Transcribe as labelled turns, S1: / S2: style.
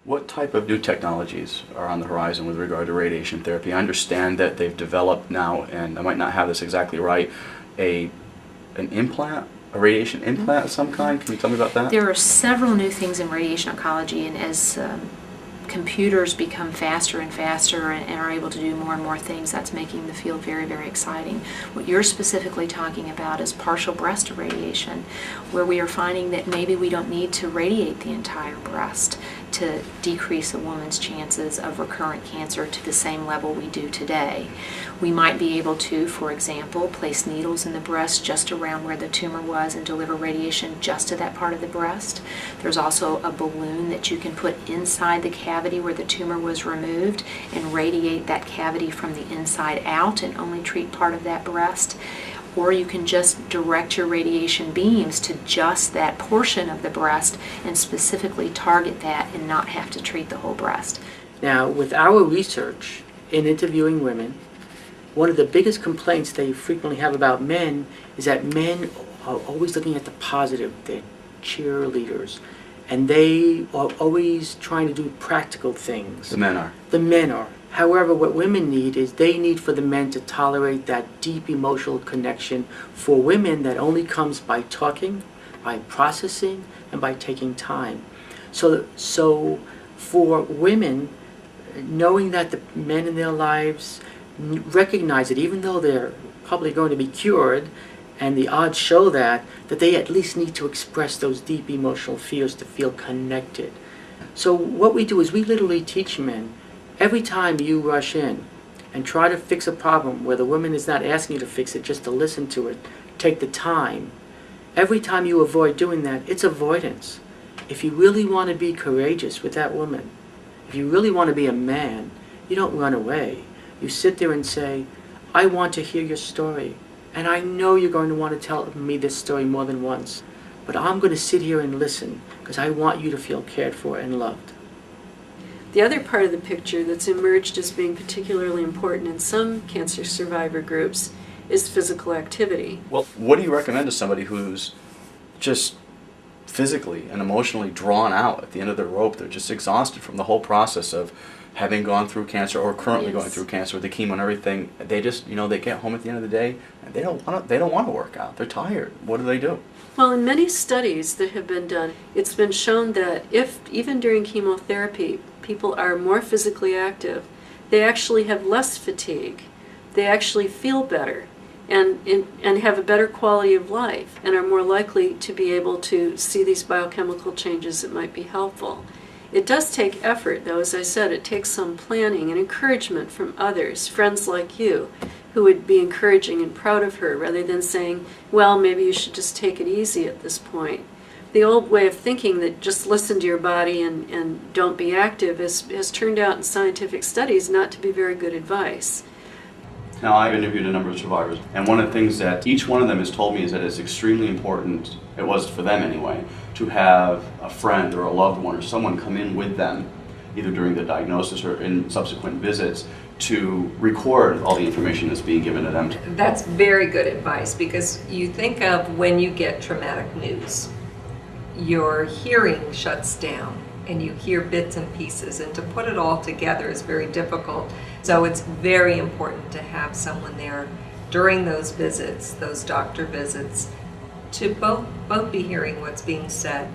S1: What type of new technologies are on the horizon with regard to radiation therapy? I understand that they've developed now, and I might not have this exactly right, an implant, a radiation implant of some kind. Can you tell me about that?
S2: There are several new things in radiation oncology, and as computers become faster and faster and are able to do more and more things, that's making the field very, very exciting. What you're specifically talking about is partial breast irradiation, where we are finding that maybe we don't need to radiate the entire breast to decrease a woman's chances of recurrent cancer to the same level we do today. We might be able to, for example, place needles in the breast just around where the tumor was and deliver radiation just to that part of the breast. There's also a balloon that you can put inside the cavity where the tumor was removed and radiate that cavity from the inside out and only treat part of that breast. Or you can just direct your radiation beams to just that portion of the breast and specifically target that and not have to treat the whole breast.
S3: Now, with our research in interviewing women, one of the biggest complaints they frequently have about men is that men are always looking at the positive. They're cheerleaders. And they are always trying to do practical things.
S1: The men are.
S3: The men are. However, what women need is they need for the men to tolerate that deep emotional connection. For women, that only comes by talking, by processing, and by taking time. So for women, knowing that the men in their lives recognize that even though they're probably going to be cured, and the odds show that they at least need to express those deep emotional fears to feel connected. So what we do is we literally teach men, every time you rush in and try to fix a problem where the woman is not asking you to fix it, just to listen to it, take the time. Every time you avoid doing that, it's avoidance. If you really want to be courageous with that woman, if you really want to be a man, you don't run away. You sit there and say, I want to hear your story. And I know you're going to want to tell me this story more than once. But I'm going to sit here and listen because I want you to feel cared for and loved.
S4: The other part of the picture that's emerged as being particularly important in some cancer survivor groups is physical activity.
S1: Well, what do you recommend to somebody who's just physically and emotionally drawn out at the end of their rope? They're just exhausted from the whole process of having gone through cancer or currently going through cancer with the chemo and everything. They just, they get home at the end of the day and they don't want to work out. They're tired. What do they do?
S4: Well, in many studies that have been done, it's been shown that if, even during chemotherapy, people are more physically active, they actually have less fatigue. They actually feel better and have a better quality of life and are more likely to be able to see these biochemical changes that might be helpful. It does take effort, though. As I said, it takes some planning and encouragement from others, friends like you, who would be encouraging and proud of her rather than saying, well, maybe you should just take it easy at this point. The old way of thinking that just listen to your body and don't be active has turned out in scientific studies not to be very good advice.
S1: Now, I've interviewed a number of survivors, and one of the things that each one of them has told me is that it's extremely important, it was for them anyway, to have a friend or a loved one or someone come in with them, either during the diagnosis or in subsequent visits, to record all the information that's being given to them.
S5: That's very good advice, because you think of when you get traumatic news, your hearing shuts down and you hear bits and pieces, and to put it all together is very difficult. So it's very important to have someone there during those visits, those doctor visits, to both be hearing what's being said